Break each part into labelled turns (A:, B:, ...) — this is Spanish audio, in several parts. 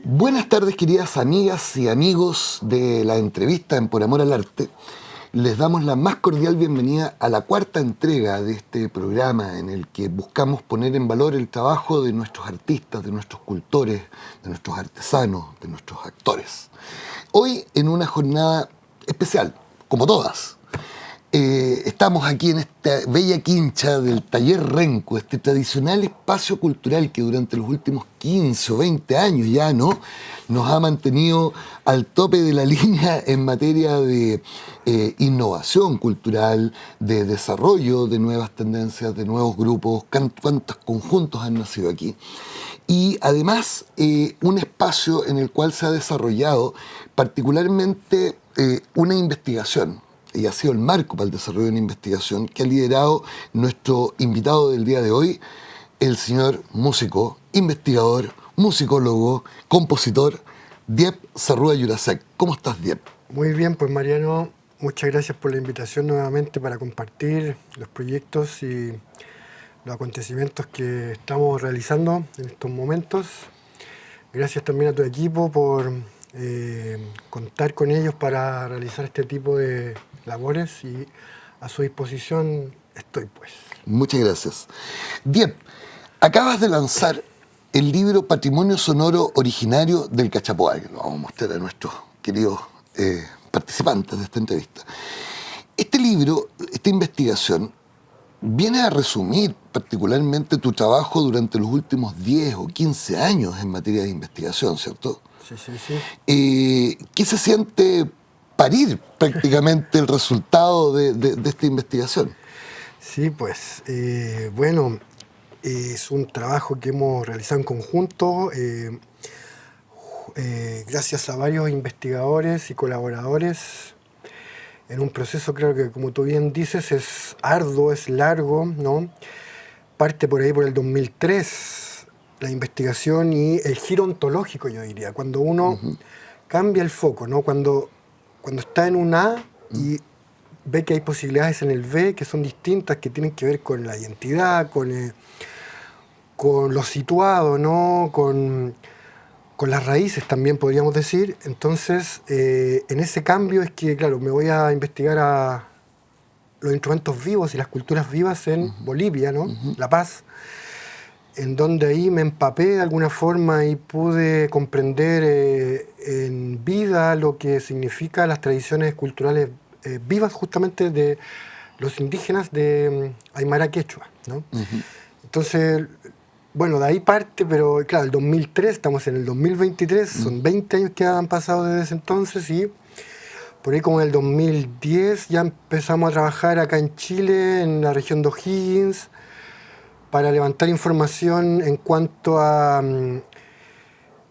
A: Buenas tardes, queridas amigas y amigos de la entrevista en Por Amor al Arte. Les damos la más cordial bienvenida a la cuarta entrega de este programa en el que buscamos poner en valor el trabajo de nuestros artistas, de nuestros cultores, de nuestros artesanos, de nuestros actores. Hoy en una jornada especial, como todas. Estamos aquí en esta bella quincha del Taller Renco, este tradicional espacio cultural que durante los últimos 15 o 20 años ya, ¿no?, nos ha mantenido al tope de la línea en materia de innovación cultural, de desarrollo de nuevas tendencias, de nuevos grupos, cuántos conjuntos han nacido aquí. Y además un espacio en el cual se ha desarrollado particularmente una investigación, y ha sido el marco para el desarrollo de una investigación que ha liderado nuestro invitado del día de hoy, el señor músico, investigador, musicólogo, compositor, Diep Zarrúa Jurasek. ¿Cómo estás, Diep?
B: Muy bien, pues Mariano, muchas gracias por la invitación nuevamente para compartir los proyectos y los acontecimientos que estamos realizando en estos momentos. Gracias también a tu equipo por contar con ellos para realizar este tipo de labores y a su disposición estoy, pues.
A: Muchas gracias. Diep, acabas de lanzar el libro Patrimonio Sonoro Originario del Cachapoal, que lo vamos a mostrar a nuestros queridos participantes de esta entrevista. Este libro, esta investigación, viene a resumir particularmente tu trabajo durante los últimos 10 o 15 años en materia de investigación, ¿cierto?
B: Sí, sí, sí.
A: ¿Qué se siente parir prácticamente el resultado de esta investigación?
B: Sí, pues, bueno, es un trabajo que hemos realizado en conjunto, gracias a varios investigadores y colaboradores, en un proceso, creo que, como tú bien dices, es arduo, es largo, ¿no? Parte por ahí por el 2003, la investigación y el giro ontológico, yo diría, cuando uno cambia el foco, ¿no? Cuando está en un A y ve que hay posibilidades en el B que son distintas, que tienen que ver con la identidad, con lo situado, ¿no? Con las raíces también podríamos decir. Entonces, en ese cambio es que, claro, me voy a investigar a los instrumentos vivos y las culturas vivas en Bolivia, ¿no? La Paz, en donde ahí me empapé de alguna forma y pude comprender en vida lo que significa las tradiciones culturales vivas justamente de los indígenas de Aymara Quechua, ¿no? Entonces, bueno, de ahí parte, pero claro, el 2003, estamos en el 2023, son 20 años que han pasado desde ese entonces y por ahí como en el 2010 ya empezamos a trabajar acá en Chile, en la región de O'Higgins, para levantar información en cuanto a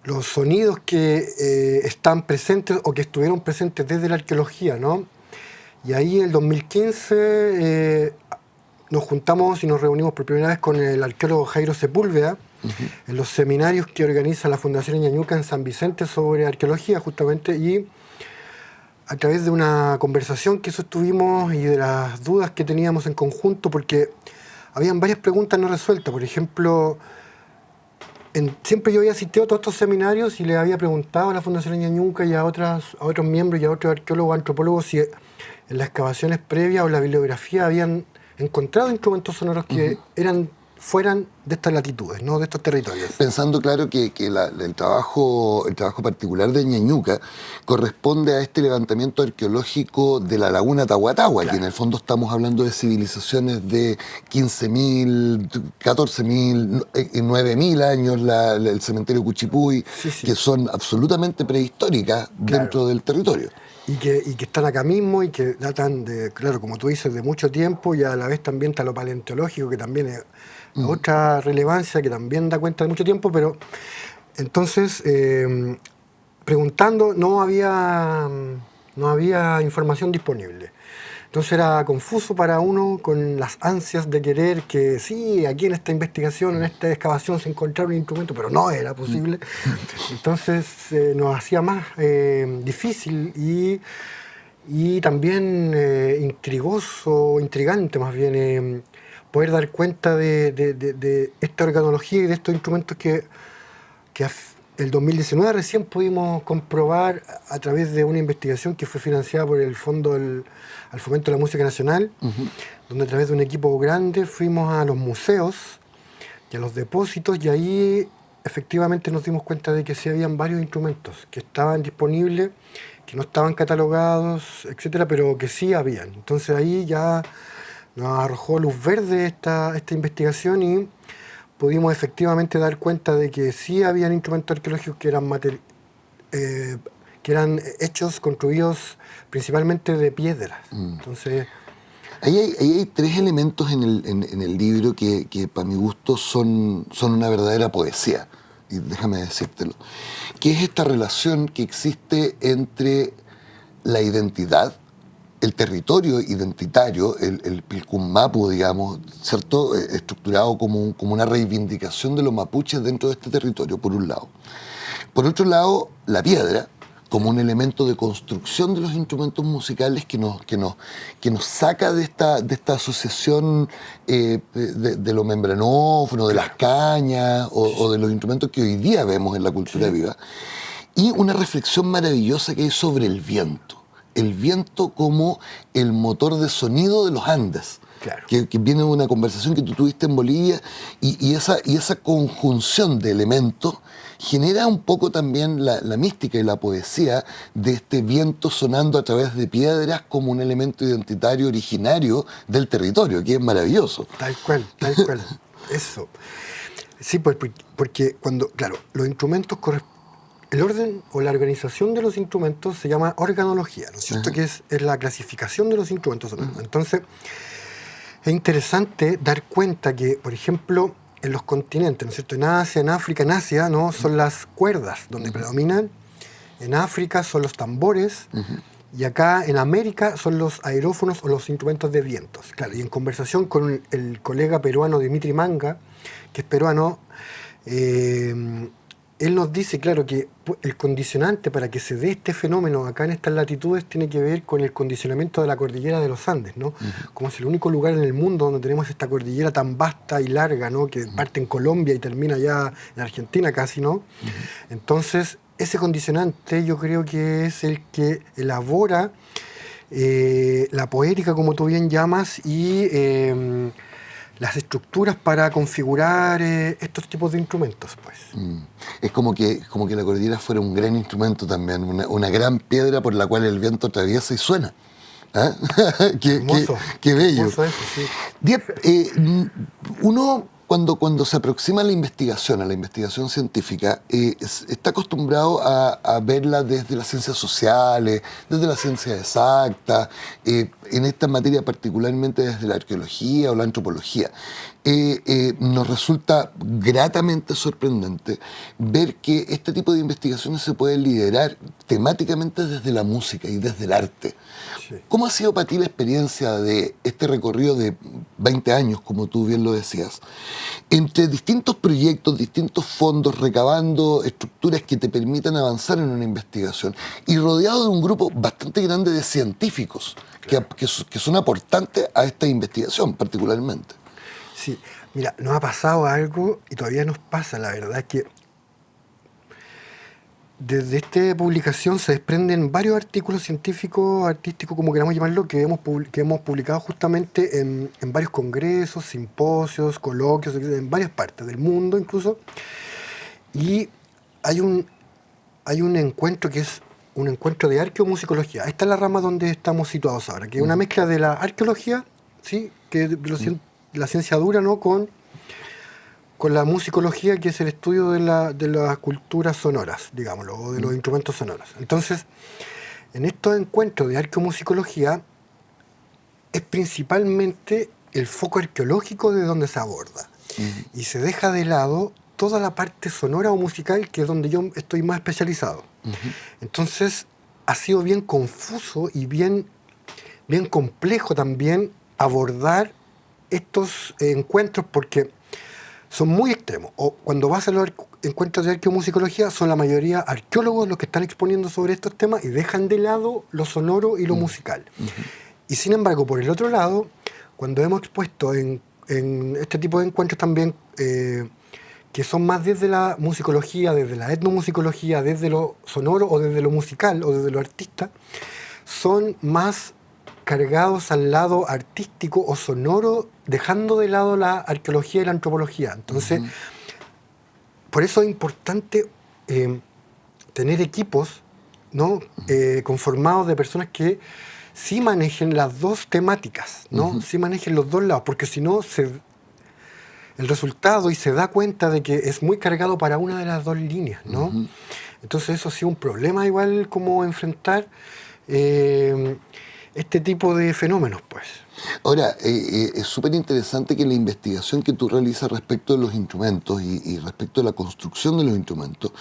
B: los sonidos que están presentes o que estuvieron presentes desde la arqueología, ¿no? Y ahí en el 2015 nos juntamos y nos reunimos por primera vez con el arqueólogo Jairo Sepúlveda en los seminarios que organiza la Fundación Ñañuca en San Vicente sobre arqueología justamente, y a través de una conversación que sostuvimos y de las dudas que teníamos en conjunto, porque habían varias preguntas no resueltas. Por ejemplo, siempre yo había asistido a todos estos seminarios y le había preguntado a la Fundación Ñañuca y a otros miembros y a otros arqueólogos, antropólogos, si en las excavaciones previas o la bibliografía habían encontrado instrumentos sonoros que fueran de estas latitudes, ¿no?, de estos territorios.
A: Pensando, claro, que el trabajo particular de Ñañuca corresponde a este levantamiento arqueológico de la laguna Tahuatahua, claro, que en el fondo estamos hablando de civilizaciones de 15.000, 14.000, 9.000 años, el cementerio Cuchipuy, que son absolutamente prehistóricas, claro, dentro del territorio.
B: Y que están acá mismo y que datan de, claro, como tú dices, de mucho tiempo, y a la vez también está lo paleontológico, que también es otra relevancia, que también da cuenta de mucho tiempo, pero entonces, preguntando, no había información disponible. Entonces era confuso para uno con las ansias de querer que sí, aquí en esta investigación, en esta excavación se encontraba un instrumento, pero no era posible. Entonces nos hacía más difícil y también intrigante más bien, poder dar cuenta de esta organología y de estos instrumentos que el 2019 recién pudimos comprobar a través de una investigación que fue financiada por el Fondo al Fomento de la Música Nacional, donde a través de un equipo grande fuimos a los museos y a los depósitos, y ahí efectivamente nos dimos cuenta de que sí habían varios instrumentos que estaban disponibles, que no estaban catalogados, etcétera, pero que sí habían. Entonces ahí ya nos arrojó luz verde esta investigación y pudimos efectivamente dar cuenta de que sí habían instrumentos arqueológicos que eran hechos, construidos principalmente de piedras. Entonces,
A: ahí hay tres elementos en el libro que para mi gusto son una verdadera poesía, y déjame decírtelo, que es esta relación que existe entre la identidad, el territorio identitario, el Pilcún Mapu, digamos, ¿cierto? Estructurado como una reivindicación de los mapuches dentro de este territorio, por un lado. Por otro lado, la piedra, como un elemento de construcción de los instrumentos musicales que nos saca de esta asociación de lo membranófono, de las cañas o de los instrumentos que hoy día vemos en la cultura viva. Y una reflexión maravillosa que hay sobre el viento. El viento como el motor de sonido de los Andes,
B: claro,
A: que viene de una conversación que tú tuviste en Bolivia, y esa conjunción de elementos genera un poco también la mística y la poesía de este viento sonando a través de piedras como un elemento identitario originario del territorio, que es maravilloso.
B: Tal cual, eso. Sí, pues, porque cuando, claro, los instrumentos el orden o la organización de los instrumentos se llama organología, ¿no es cierto? Que es la clasificación de los instrumentos. Entonces, es interesante dar cuenta que, por ejemplo, en los continentes, ¿no es cierto? En Asia, en África, en Asia, ¿no? Son las cuerdas donde predominan. En África son los tambores. Y acá en América son los aerófonos o los instrumentos de vientos. Claro, y en conversación con el colega peruano Dimitri Manga, que es peruano, él nos dice, claro, que el condicionante para que se dé este fenómeno acá en estas latitudes tiene que ver con el condicionamiento de la cordillera de los Andes, ¿no? Como es el único lugar en el mundo donde tenemos esta cordillera tan vasta y larga, ¿no? Que parte en Colombia y termina ya en Argentina casi, ¿no? Entonces, ese condicionante yo creo que es el que elabora la poética, como tú bien llamas, y las estructuras para configurar estos tipos de instrumentos, pues.
A: Es como que la cordillera fuera un gran instrumento también, una gran piedra por la cual el viento atraviesa y suena. ¿Ah? qué bello.
B: Hermoso eso, sí.
A: Diep, uno cuando se aproxima a la investigación científica, está acostumbrado a verla desde las ciencias sociales, desde las ciencias exactas, en esta materia particularmente desde la arqueología o la antropología. Nos resulta gratamente sorprendente ver que este tipo de investigaciones se pueden liderar temáticamente desde la música y desde el arte.
B: Sí.
A: ¿Cómo ha sido para ti la experiencia de este recorrido de 20 años, como tú bien lo decías, entre distintos proyectos, distintos fondos, recabando estructuras que te permitan avanzar en una investigación y rodeado de un grupo bastante grande de científicos que son aportantes a esta investigación particularmente?
B: Sí, mira, nos ha pasado algo y todavía nos pasa, la verdad es que desde esta publicación se desprenden varios artículos científicos, artísticos, como queramos llamarlo, que hemos publicado justamente en varios congresos, simposios, coloquios, en varias partes del mundo incluso. Y hay un encuentro que es un encuentro de arqueomusicología. Esta es la rama donde estamos situados ahora, que es una mezcla de la arqueología, ¿sí? Que de la ciencia dura, ¿no? Con la musicología, que es el estudio de las culturas sonoras, digámoslo, o de los instrumentos sonoros. Entonces, en estos encuentros de arqueomusicología es principalmente el foco arqueológico de donde se aborda. Y se deja de lado toda la parte sonora o musical, que es donde yo estoy más especializado. Entonces, ha sido bien confuso y bien bien complejo también abordar estos encuentros porque son muy extremos. O cuando vas a los encuentros de arqueomusicología, son la mayoría arqueólogos los que están exponiendo sobre estos temas y dejan de lado lo sonoro y lo musical. Y sin embargo, por el otro lado, cuando hemos expuesto en este tipo de encuentros también, que son más desde la musicología, desde la etnomusicología, desde lo sonoro o desde lo musical o desde lo artista, son más cargados al lado artístico o sonoro, dejando de lado la arqueología y la antropología. Entonces, por eso es importante tener equipos, ¿no? Conformados de personas que sí manejen las dos temáticas, ¿no? Sí manejen los dos lados, porque si no, el resultado y se da cuenta de que es muy cargado para una de las dos líneas, ¿no? Entonces eso ha sido un problema igual como enfrentar este tipo de fenómenos, pues.
A: Ahora, es súper interesante que la investigación que tú realizas respecto de los instrumentos y respecto de la construcción de los instrumentos,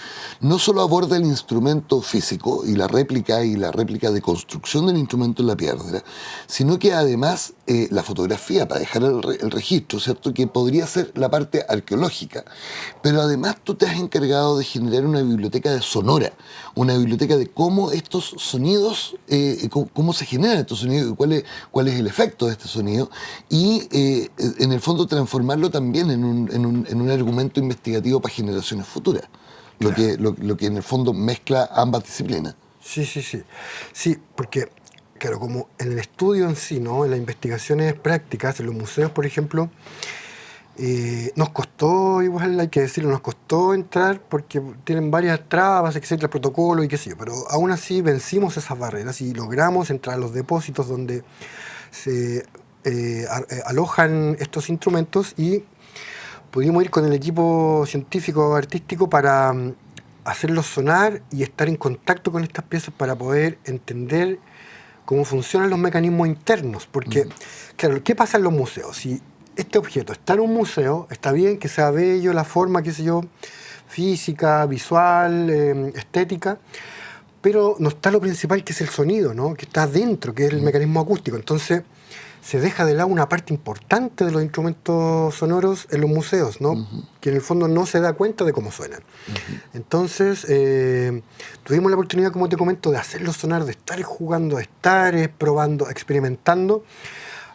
A: no solo aborda el instrumento físico y la réplica de construcción del instrumento en la piedra, sino que además la fotografía para dejar el registro, ¿cierto? Que podría ser la parte arqueológica. Pero además tú te has encargado de generar una biblioteca de sonora, una biblioteca de cómo estos sonidos, cómo se generan estos sonidos y cuál es el efecto de este sonido y en el fondo transformarlo también en un argumento investigativo para generaciones futuras, lo que en el fondo mezcla ambas disciplinas.
B: Sí. Sí, porque, claro, como en el estudio en sí, ¿no? En las investigaciones prácticas, en los museos, por ejemplo, nos costó, igual hay que decirlo, nos costó entrar porque tienen varias trabas, etcétera, protocolo y qué sé yo, pero aún así vencimos esas barreras y logramos entrar a los depósitos donde se alojan estos instrumentos y pudimos ir con el equipo científico artístico para hacerlos sonar y estar en contacto con estas piezas para poder entender cómo funcionan los mecanismos internos. Porque, claro, ¿qué pasa en los museos? Si este objeto está en un museo, está bien que sea bello, la forma, qué sé yo, física, visual, estética, pero no está lo principal, que es el sonido, ¿no? Que está dentro, que es el mecanismo acústico. Entonces se deja de lado una parte importante de los instrumentos sonoros en los museos, ¿no? Que en el fondo no se da cuenta de cómo suenan. Entonces tuvimos la oportunidad, como te comento, de hacerlos sonar, de estar jugando, de estar probando, experimentando,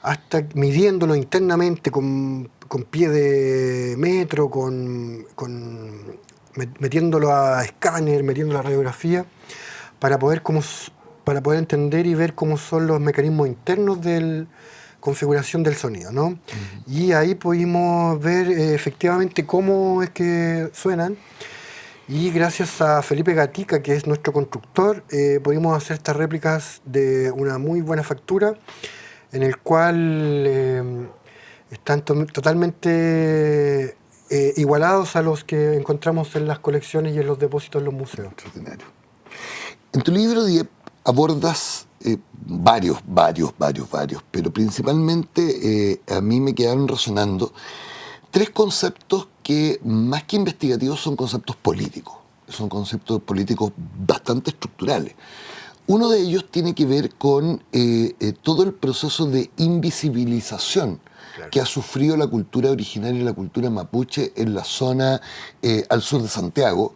B: hasta midiéndolo internamente con pie de metro, metiéndolo a escáner, metiéndolo a radiografía, para poder entender y ver cómo son los mecanismos internos de la configuración del sonido, ¿no? Y ahí pudimos ver efectivamente cómo es que suenan. Y gracias a Felipe Gatica, que es nuestro constructor, pudimos hacer estas réplicas de una muy buena factura, en el cual están totalmente igualados a los que encontramos en las colecciones y en los depósitos de los museos.
A: Extraordinario. En tu libro, Diep, abordas varios, pero principalmente a mí me quedaron resonando tres conceptos que, más que investigativos, son conceptos políticos bastante estructurales. Uno de ellos tiene que ver con todo el proceso de invisibilización que ha sufrido la cultura originaria y la cultura mapuche en la zona al sur de Santiago,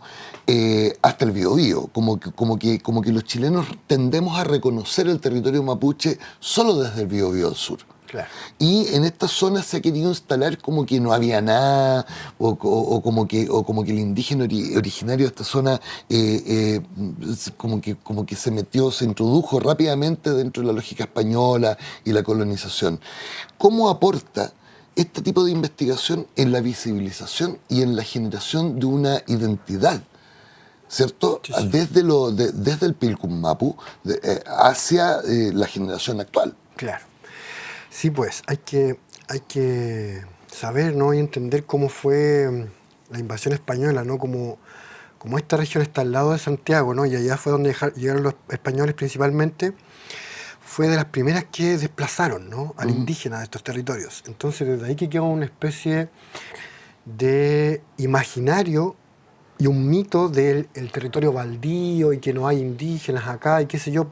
A: hasta el Biobío. Como que los chilenos tendemos a reconocer el territorio mapuche solo desde el Biobío al sur.
B: Claro.
A: Y en esta zona se ha querido instalar como que no había nada, o como que el indígena originario de esta zona como que se introdujo rápidamente dentro de la lógica española y la colonización. ¿Cómo aporta este tipo de investigación en la visibilización y en la generación de una identidad, ¿cierto?
B: Sí.
A: Desde el Pilkum Mapu hacia la generación actual?
B: Claro. Sí, pues hay que saber, ¿no? Y entender cómo fue la invasión española, ¿no? Como esta región está al lado de Santiago, ¿no? Y allá fue donde llegaron los españoles principalmente, fue de las primeras que desplazaron, ¿no? Al indígena de estos territorios. Entonces desde ahí que quedó una especie de imaginario y un mito del el territorio baldío y que no hay indígenas acá y qué sé yo,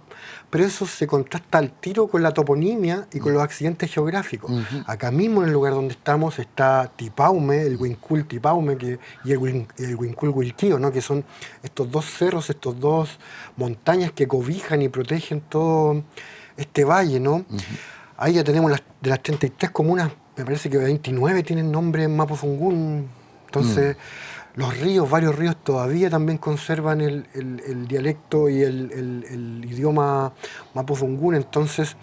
B: pero eso se contrasta al tiro con la toponimia y con los accidentes geográficos. Acá mismo en el lugar donde estamos está Tipaume, el Huincul Tipaume y el Huincul Huilquío, ¿no? Que son estos dos cerros, estos dos montañas que cobijan y protegen todo este valle, ¿no? Ahí ya tenemos de las 33 comunas, me parece que 29 tienen nombre en Mapudungun. Entonces, los ríos, varios ríos todavía también conservan el dialecto y el idioma Mapudungun. Entonces,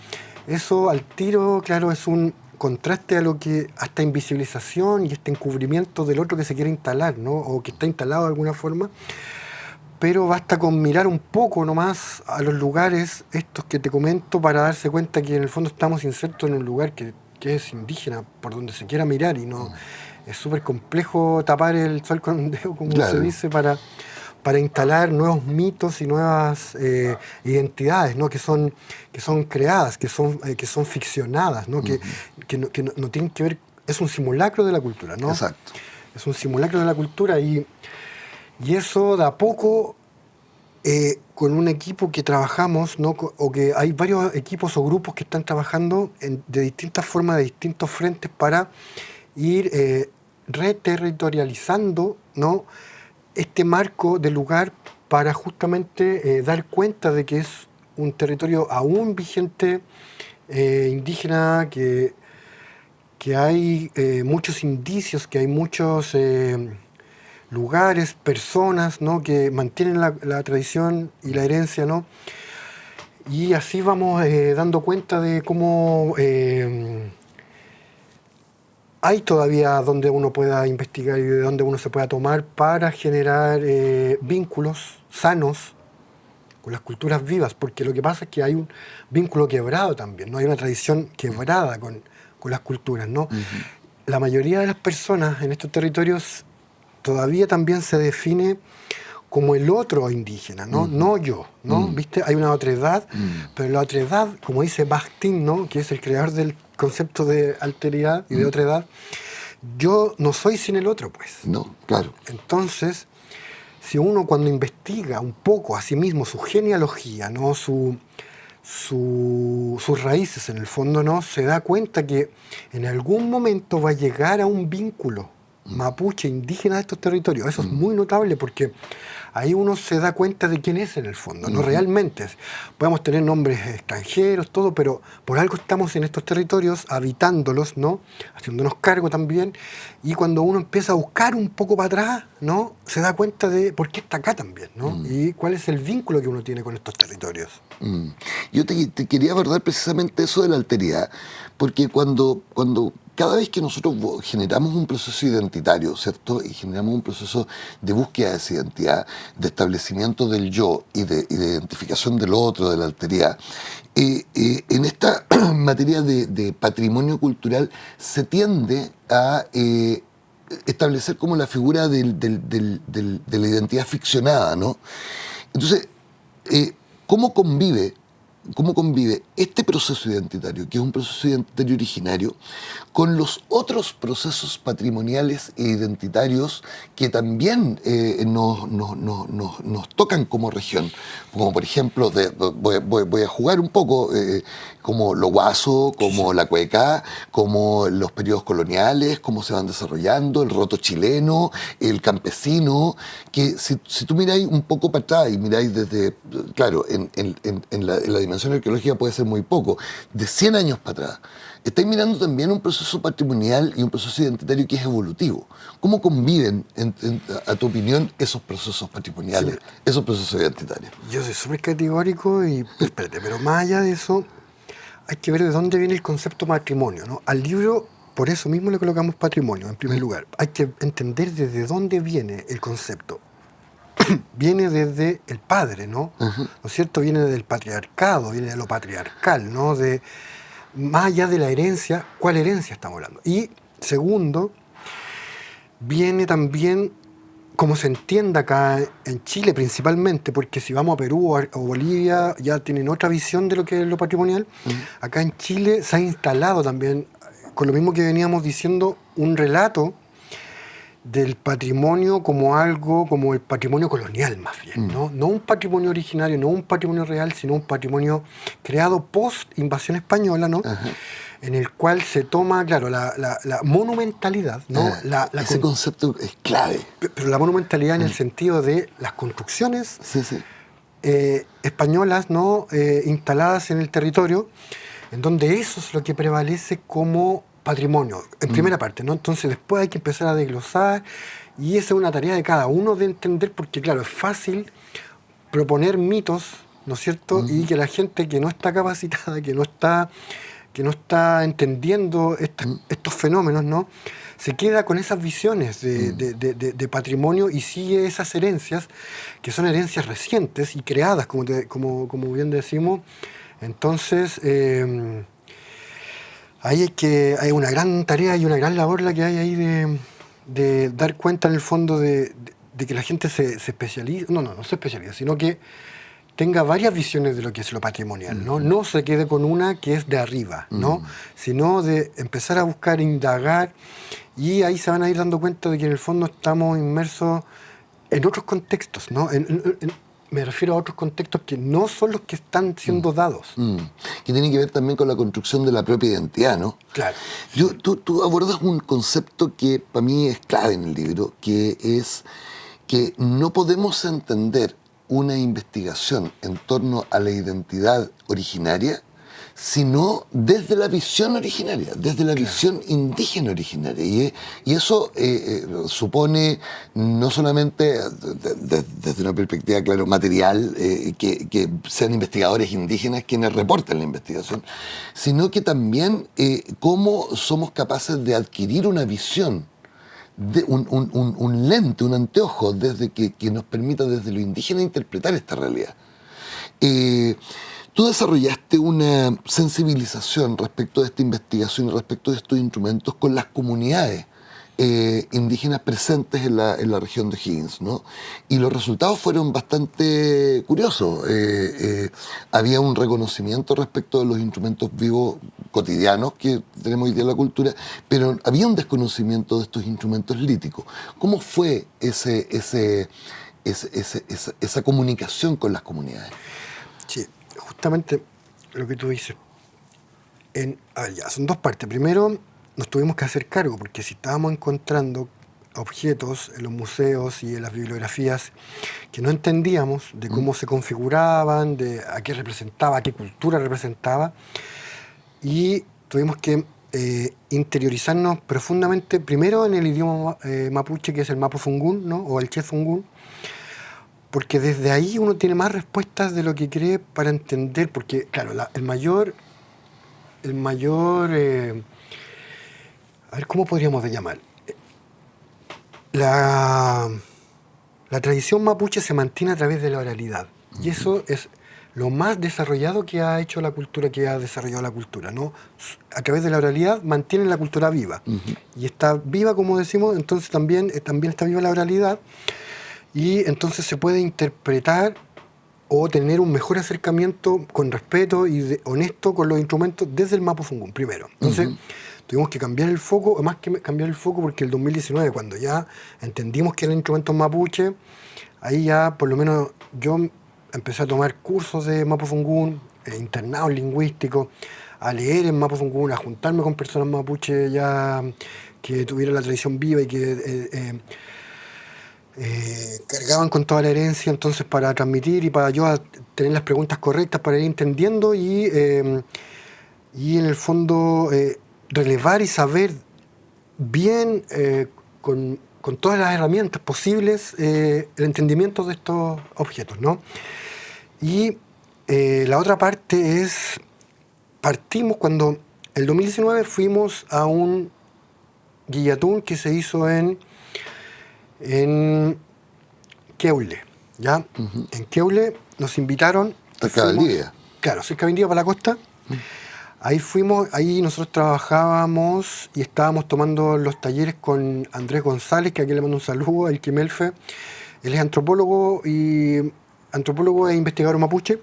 B: eso al tiro, claro, es un contraste a lo que, a esta invisibilización y este encubrimiento del otro que se quiere instalar, ¿no? O que está instalado de alguna forma. Pero basta con mirar un poco nomás a los lugares estos que te comento para darse cuenta que en el fondo estamos insertos en un lugar que es indígena, por donde se quiera mirar, y no es súper complejo tapar el sol con un dedo, como se dice, para instalar nuevos mitos y nuevas identidades, ¿no? que son creadas, que son ficcionadas, ¿no? Que no tienen que ver, es un simulacro de la cultura, ¿no?
A: Exacto.
B: Es un simulacro de la cultura y eso de a poco, con un equipo que trabajamos, ¿no? O que hay varios equipos o grupos que están trabajando de distintas formas, de distintos frentes para ir reterritorializando, ¿no? Este marco del lugar para justamente dar cuenta de que es un territorio aún vigente, indígena, que hay muchos indicios, que hay muchos lugares, personas, ¿no? Que mantienen la tradición y la herencia, ¿no? Y así vamos dando cuenta de cómo hay todavía donde uno pueda investigar y de donde uno se pueda tomar para generar vínculos sanos con las culturas vivas, porque lo que pasa es que hay un vínculo quebrado también, ¿no? Hay una tradición quebrada con las culturas, ¿no? La mayoría de las personas en estos territorios todavía también se define como el otro indígena, ¿no? No yo, ¿no? ¿Viste? Hay una otredad, pero la otredad, como dice Bakhtin, ¿no? Que es el creador del concepto de alteridad y de otredad, yo no soy sin el otro, pues.
A: No, claro.
B: Entonces, si uno cuando investiga un poco a sí mismo su genealogía, ¿no? Sus raíces en el fondo, ¿no? Se da cuenta que en algún momento va a llegar a un vínculo mapuche indígena de estos territorios. Eso es muy notable porque ahí uno se da cuenta de quién es en el fondo, ¿no? Realmente. Podemos tener nombres extranjeros, todo, pero por algo estamos en estos territorios, habitándolos, ¿no? Haciéndonos cargo también. Y cuando uno empieza a buscar un poco para atrás, ¿no? Se da cuenta de por qué está acá también, ¿no? Y cuál es el vínculo que uno tiene con estos territorios.
A: Yo te quería abordar precisamente eso de la alteridad, porque cuando cada vez que nosotros generamos un proceso identitario, ¿cierto? Y generamos un proceso de búsqueda de esa identidad, de establecimiento del yo y de identificación del otro, de la alteridad, en esta materia de patrimonio cultural se tiende a establecer como la figura de la identidad ficcionada, ¿no? Entonces, ¿cómo convive este proceso identitario, que es un proceso identitario originario, con los otros procesos patrimoniales e identitarios que también nos tocan como región? Como por ejemplo, voy a jugar un poco, como lo guaso, como la cueca, como los periodos coloniales, cómo se van desarrollando, el roto chileno, el campesino, que si tú miráis un poco para atrás y miráis desde, claro, en la dimensión arqueológica puede ser muy poco, de 100 años para atrás, estáis mirando también un proceso patrimonial y un proceso identitario que es evolutivo. ¿Cómo conviven, a tu opinión, esos procesos patrimoniales, esos procesos identitarios?
B: Yo soy súper categórico y, espérate, pero más allá de eso, hay que ver de dónde viene el concepto matrimonio, ¿no? Al libro, por eso mismo le colocamos patrimonio, en primer lugar. Hay que entender desde dónde viene el concepto. Viene desde el padre, ¿no? ¿No es cierto? Viene del patriarcado, viene de lo patriarcal, ¿no? Más allá de la herencia, ¿cuál herencia estamos hablando? Y segundo, viene también, como se entiende acá en Chile principalmente, porque si vamos a Perú o Bolivia ya tienen otra visión de lo que es lo patrimonial. Acá en Chile se ha instalado también, con lo mismo que veníamos diciendo, un relato del patrimonio como algo, como el patrimonio colonial más bien, ¿no? No un patrimonio originario, no un patrimonio real, sino un patrimonio creado post-invasión española, ¿no?
A: Ajá.
B: En el cual se toma, claro, la monumentalidad, ¿no?
A: Ese concepto es clave.
B: Pero la monumentalidad en el sentido de las construcciones
A: Sí, sí.
B: españolas, ¿no? Instaladas en el territorio, en donde eso es lo que prevalece como patrimonio, en primera parte, ¿no? Entonces después hay que empezar a desglosar y esa es una tarea de cada uno de entender, porque claro, es fácil proponer mitos, ¿no es cierto? Y que la gente que no está capacitada, que no está entendiendo estos fenómenos, ¿no? Se queda con esas visiones de patrimonio y sigue esas herencias, que son herencias recientes y creadas, como bien decimos. Entonces, ahí hay una gran tarea y una gran labor la que hay ahí de dar cuenta en el fondo de que la gente se especializa, no se especializa, sino que tenga varias visiones de lo que es lo patrimonial, ¿no? No se quede con una que es de arriba, ¿no? Sino de empezar a buscar, indagar, y ahí se van a ir dando cuenta de que en el fondo estamos inmersos en otros contextos, ¿no? Me refiero a otros contextos que no son los que están siendo dados.
A: Que tiene que ver también con la construcción de la propia identidad, ¿no?
B: Claro.
A: Tú abordas un concepto que para mí es clave en el libro, que es que no podemos entender una investigación en torno a la identidad originaria, sino desde la visión originaria, desde la visión indígena originaria. Y eso supone no solamente desde una perspectiva, claro, material, que sean investigadores indígenas quienes reporten la investigación, sino que también cómo somos capaces de adquirir una visión, un lente, un anteojo desde que nos permita desde lo indígena interpretar esta realidad. Tú desarrollaste una sensibilización respecto de esta investigación y respecto de estos instrumentos con las comunidades indígenas presentes en la región de O'Higgins, ¿no? Y los resultados fueron bastante curiosos. Había un reconocimiento respecto de los instrumentos vivos cotidianos que tenemos hoy día en la cultura, pero había un desconocimiento de estos instrumentos líticos. ¿Cómo fue esa comunicación con las comunidades?
B: Sí, justamente lo que tú dices. Ya, son dos partes. Primero, nos tuvimos que hacer cargo, porque si estábamos encontrando objetos en los museos y en las bibliografías que no entendíamos de cómo se configuraban, de a qué representaba, a qué cultura representaba, y tuvimos que interiorizarnos profundamente, primero en el idioma mapuche, que es el mapuzungún, ¿no? O el chefungún, porque desde ahí uno tiene más respuestas de lo que cree para entender, porque claro, el mayor a ver, ¿cómo podríamos llamar? La tradición mapuche se mantiene a través de la oralidad, y eso es lo más desarrollado que ha hecho la cultura, que ha desarrollado la cultura, ¿no? A través de la oralidad mantienen la cultura viva, y está viva, como decimos, entonces también está viva la oralidad, y entonces se puede interpretar o tener un mejor acercamiento con respeto y honesto con los instrumentos desde el mapuzungún primero. Entonces, tuvimos que cambiar el foco, más que cambiar el foco, porque el 2019, cuando ya entendimos que eran instrumentos mapuche, ahí ya por lo menos yo empecé a tomar cursos de mapuzungún, internados lingüísticos, a leer en mapuzungún, a juntarme con personas mapuche ya que tuvieran la tradición viva y que cargaban con toda la herencia, entonces, para transmitir y para yo tener las preguntas correctas para ir entendiendo y en el fondo relevar y saber bien con todas las herramientas posibles el entendimiento de estos objetos, ¿no? Y la otra parte es, partimos cuando el 2019 fuimos a un guillatún que se hizo en Queule, ¿ya? En Queule nos invitaron.
A: Cerca de Valdivia.
B: Claro, cerca de Valdivia, para la costa. Ahí fuimos, ahí nosotros trabajábamos y estábamos tomando los talleres con Andrés González, que aquí le mando un saludo, el Quimelfe. Él es antropólogo e investigador mapuche,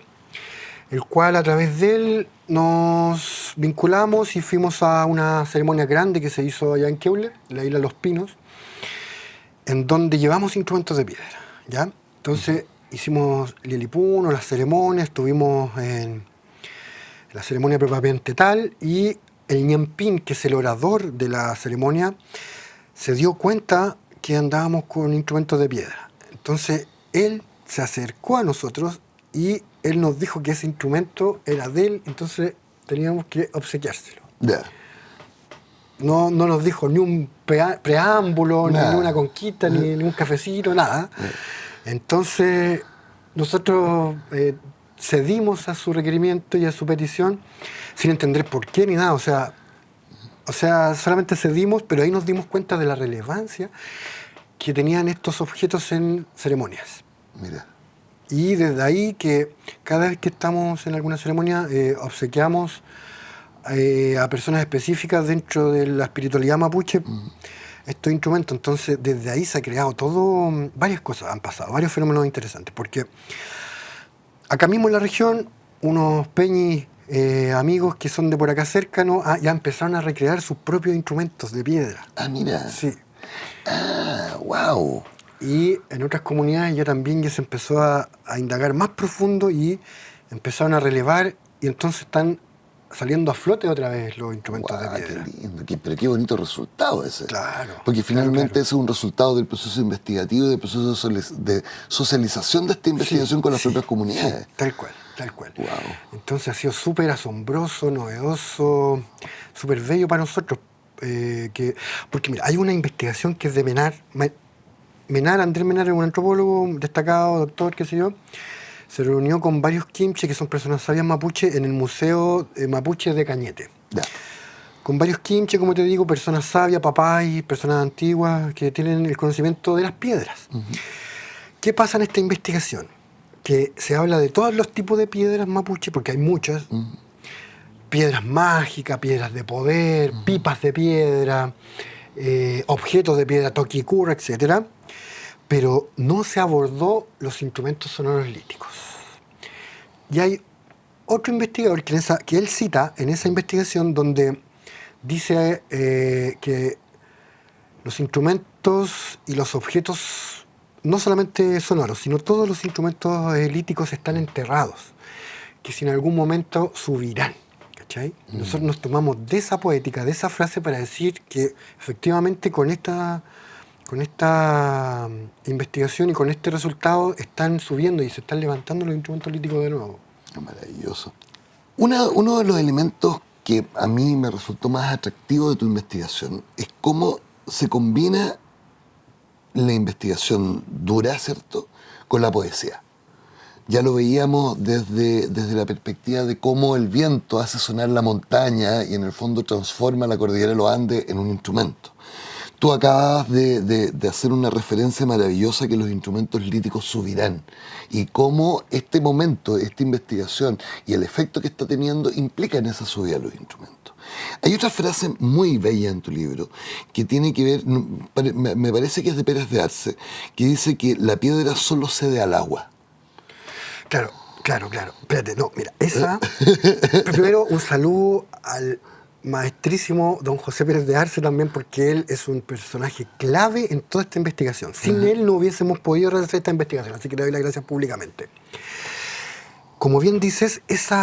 B: el cual a través de él nos vinculamos y fuimos a una ceremonia grande que se hizo allá en Queule, la isla Los Pinos. en donde llevamos instrumentos de piedra, ¿ya? Entonces hicimos Lilipuno, las ceremonias, estuvimos en la ceremonia propiamente tal, y el ñampín, que es el orador de la ceremonia, se dio cuenta que andábamos con instrumentos de piedra. Entonces él se acercó a nosotros y él nos dijo que ese instrumento era de él, entonces teníamos que obsequiárselo.
A: Ya.
B: No nos dijo ni un preámbulo,
A: Nada.
B: ni una conquista, ni un cafecito, nada. Entonces nosotros cedimos a su requerimiento y a su petición sin entender por qué ni nada. O sea, solamente cedimos, pero ahí nos dimos cuenta de la relevancia que tenían estos objetos en ceremonias.
A: Mira.
B: Y desde ahí que cada vez que estamos en alguna ceremonia obsequiamos a personas específicas dentro de la espiritualidad mapuche estos instrumentos. Entonces desde ahí se ha creado todo, varias cosas han pasado, varios fenómenos interesantes, porque acá mismo en la región unos peñis amigos que son de por acá cerca, ¿no? Ya empezaron a recrear sus propios instrumentos de piedra.
A: Ah, mira.
B: Sí.
A: Ah, wow.
B: Y en otras comunidades ya se empezó a indagar más profundo y empezaron a relevar, y entonces están saliendo a flote otra vez los instrumentos de piedra.
A: Qué lindo, pero qué bonito resultado ese.
B: Claro.
A: Porque finalmente
B: claro.
A: ese es un resultado del proceso investigativo, del proceso de socialización de esta investigación con las propias comunidades.
B: Sí, tal cual, tal cual.
A: Wow.
B: Entonces ha sido súper asombroso, novedoso, súper bello para nosotros. Porque mira, hay una investigación que es de Menar. Andrés Menar es un antropólogo destacado, doctor, qué sé yo. Se reunió con varios quimches, que son personas sabias mapuche, en el Museo Mapuche de Cañete.
A: Ya.
B: Con varios quimches, como te digo, personas sabias, papás y personas antiguas que tienen el conocimiento de las piedras. ¿Qué pasa en esta investigación? Que se habla de todos los tipos de piedras mapuche, porque hay muchas. Piedras mágicas, piedras de poder, pipas de piedra, objetos de piedra, toquicurra, etc. Pero no se abordó los instrumentos sonoros líticos. Y hay otro investigador que él cita en esa investigación, donde dice que los instrumentos y los objetos, no solamente sonoros, sino todos los instrumentos líticos están enterrados, que si en algún momento subirán. ¿Cachai? Nosotros nos tomamos de esa poética, de esa frase, para decir que efectivamente con esta investigación y con este resultado están subiendo y se están levantando los instrumentos líticos de nuevo.
A: Maravilloso. Uno de los elementos que a mí me resultó más atractivo de tu investigación es cómo se combina la investigación dura, ¿cierto?, con la poesía. Ya lo veíamos desde la perspectiva de cómo el viento hace sonar la montaña y en el fondo transforma la cordillera de los Andes en un instrumento. Tú acabas de hacer una referencia maravillosa, que los instrumentos líticos subirán, y cómo este momento, esta investigación y el efecto que está teniendo implican esa subida de los instrumentos. Hay otra frase muy bella en tu libro que tiene que ver, me parece que es de Pérez de Arce, que dice que la piedra solo cede al agua.
B: Claro. Espérate, no, mira, esa... Primero, un saludo al maestrísimo don José Pérez de Arce también, porque él es un personaje clave en toda esta investigación. Sin él no hubiésemos podido realizar esta investigación, así que le doy las gracias públicamente. Como bien dices, ese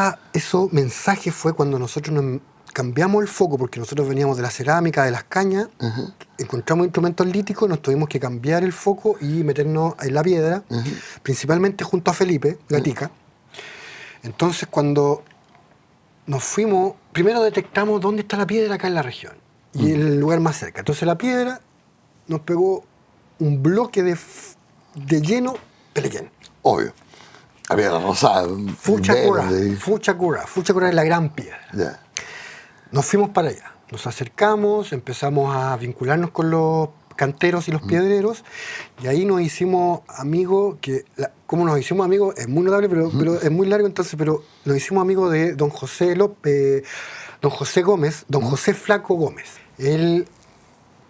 B: mensaje fue cuando nosotros nos cambiamos el foco, porque nosotros veníamos de la cerámica, de las cañas, encontramos instrumentos líticos, nos tuvimos que cambiar el foco y meternos en la piedra, principalmente junto a Felipe Gatica. Entonces, cuando nos fuimos, primero detectamos dónde está la piedra acá en la región, y en el lugar más cerca. Entonces la piedra nos pegó un bloque de lleno Pelequén.
A: Obvio. La piedra rosada.
B: Fuchacura es la gran piedra.
A: Yeah.
B: Nos fuimos para allá, nos acercamos, empezamos a vincularnos con los canteros y los piedreros, y ahí nos hicimos amigos, ¿cómo nos hicimos amigos? Es muy notable, pero es muy largo entonces, pero nos hicimos amigos de don José Gómez, don José Flaco Gómez. Él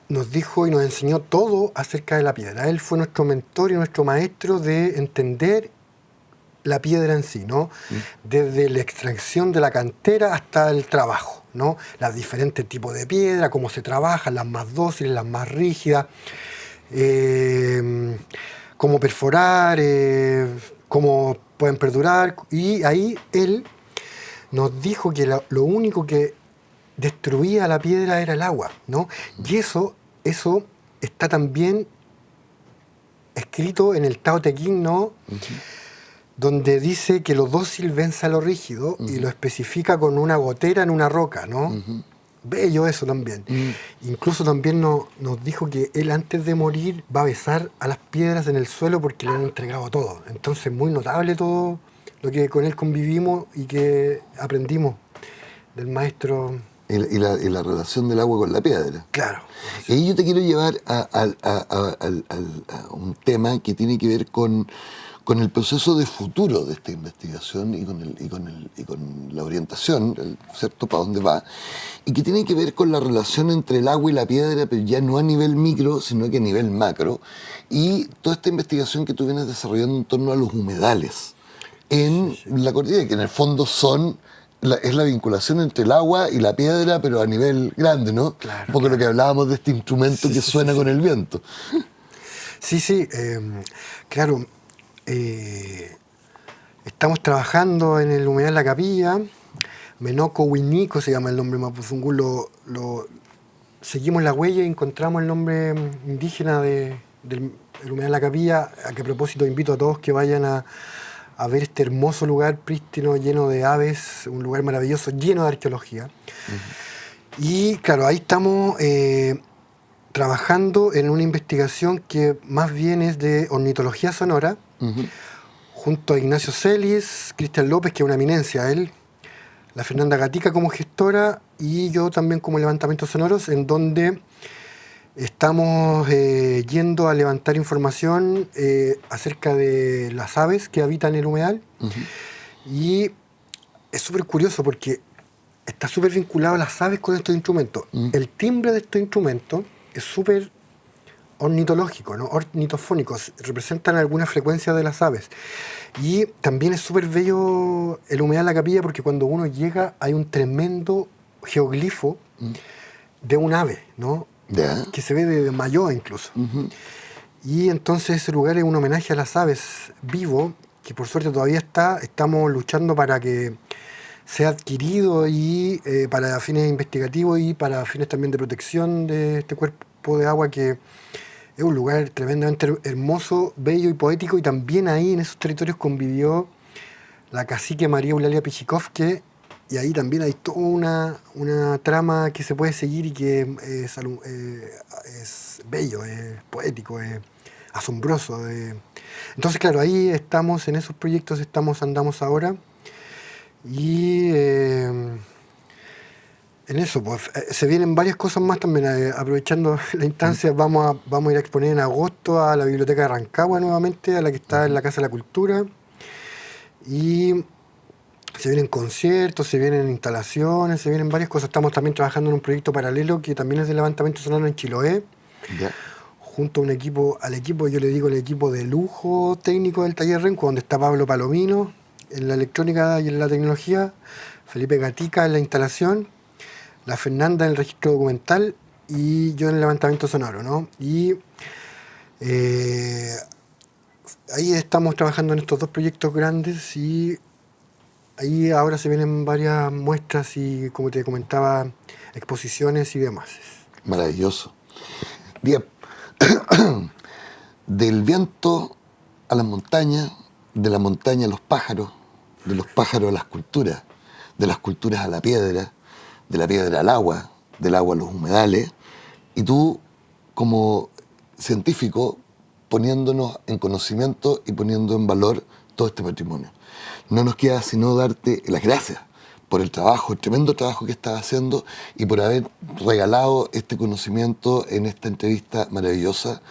B: nos dijo y nos enseñó todo acerca de la piedra. Él fue nuestro mentor y nuestro maestro de entender la piedra en sí, ¿no? Desde la extracción de la cantera hasta el trabajo, ¿no? Los diferentes tipos de piedra, cómo se trabajan, las más dóciles, las más rígidas, cómo perforar, cómo pueden perdurar. Y ahí él nos dijo que lo único que destruía la piedra era el agua, ¿no? Y eso está también escrito en el Tao Te Ching, ¿no? Donde dice que lo dócil vence a lo rígido y lo especifica con una gotera en una roca, ¿no? Bello eso también. Incluso también nos dijo que él antes de morir va a besar a las piedras en el suelo porque le han entregado todo. Entonces muy notable todo lo que con él convivimos y que aprendimos del maestro.
A: Y la relación del agua con la piedra.
B: Claro.
A: Y ahí yo te quiero llevar a un tema que tiene que ver con el proceso de futuro de esta investigación y con la orientación, ¿cierto?, para dónde va, y que tiene que ver con la relación entre el agua y la piedra, pero ya no a nivel micro, sino que a nivel macro, y toda esta investigación que tú vienes desarrollando en torno a los humedales en la cordillera, que en el fondo es la vinculación entre el agua y la piedra, pero a nivel grande, ¿no?
B: Claro,
A: un poco lo que hablábamos de este instrumento que suena con el viento.
B: Sí, claro. Estamos trabajando en el humedal La Capilla. Menoco Huinico se llama el nombre mapuzungún. Seguimos la huella y encontramos el nombre indígena del humedal La Capilla, a que a propósito invito a todos que vayan a ver este hermoso lugar prístino, lleno de aves, un lugar maravilloso, lleno de arqueología. Y claro, ahí estamos trabajando en una investigación que más bien es de ornitología sonora, junto a Ignacio Celis, Cristian López, que es una eminencia, él, la Fernanda Gatica como gestora y yo también como levantamientos sonoros, en donde estamos yendo a levantar información acerca de las aves que habitan el humedal. Y es súper curioso porque está súper vinculado a las aves con estos instrumentos. El timbre de estos instrumentos es súper ornitológico, ¿no? Ornitofónicos, representan algunas frecuencias de las aves. Y también es súper bello el humedal La Capilla porque cuando uno llega hay un tremendo geoglifo de un ave, ¿no? Que se ve de Mayoa incluso. Y entonces ese lugar es un homenaje a las aves vivo, que por suerte todavía estamos luchando para que sea adquirido y para fines investigativos y para fines también de protección de este cuerpo de agua que es un lugar tremendamente hermoso, bello y poético, y también ahí en esos territorios convivió la cacique María Eulalia Pichikovsky, y ahí también hay toda una trama que se puede seguir y que es bello, es poético, es asombroso. Entonces, claro, ahí estamos, en esos proyectos andamos ahora, y en eso, pues, se vienen varias cosas más también. Aprovechando la instancia, vamos a ir a exponer en agosto a la Biblioteca de Rancagua nuevamente, a la que está en la Casa de la Cultura. Y se vienen conciertos, se vienen instalaciones, se vienen varias cosas. Estamos también trabajando en un proyecto paralelo que también es de levantamiento sonoro en Chiloé, junto a al equipo, yo le digo el equipo de lujo técnico del Taller Renco, donde está Pablo Palomino en la electrónica y en la tecnología, Felipe Gatica en la instalación, la Fernanda en el registro documental y yo en el levantamiento sonoro, ¿no? Y ahí estamos trabajando en estos dos proyectos grandes y ahí ahora se vienen varias muestras y, como te comentaba, exposiciones y demás.
A: Maravilloso. Bien, del viento a la montaña, de la montaña a los pájaros, de los pájaros a las culturas, de las culturas a la piedra, de la piedra al agua, del agua a los humedales, y tú, como científico, poniéndonos en conocimiento y poniendo en valor todo este patrimonio. No nos queda sino darte las gracias por el trabajo, el tremendo trabajo que estás haciendo y por haber regalado este conocimiento en esta entrevista maravillosa.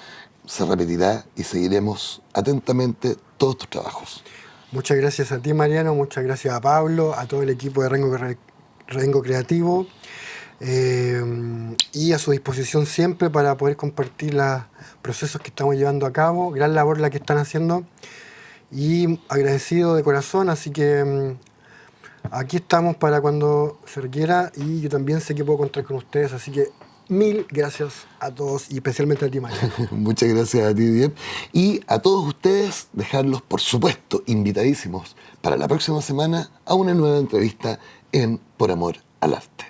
A: Se repetirá y seguiremos atentamente todos tus trabajos.
B: Muchas gracias a ti, Mariano, muchas gracias a Pablo, a todo el equipo de Rengo Creativo, y a su disposición siempre para poder compartir los procesos que estamos llevando a cabo. Gran labor la que están haciendo y agradecido de corazón, así que aquí estamos para cuando se requiera y yo también sé que puedo contar con ustedes, así que Mil gracias a todos y especialmente a ti, María.
A: Muchas gracias a ti, Diep. Y a todos ustedes, dejarlos, por supuesto, invitadísimos para la próxima semana a una nueva entrevista en Por Amor al Arte.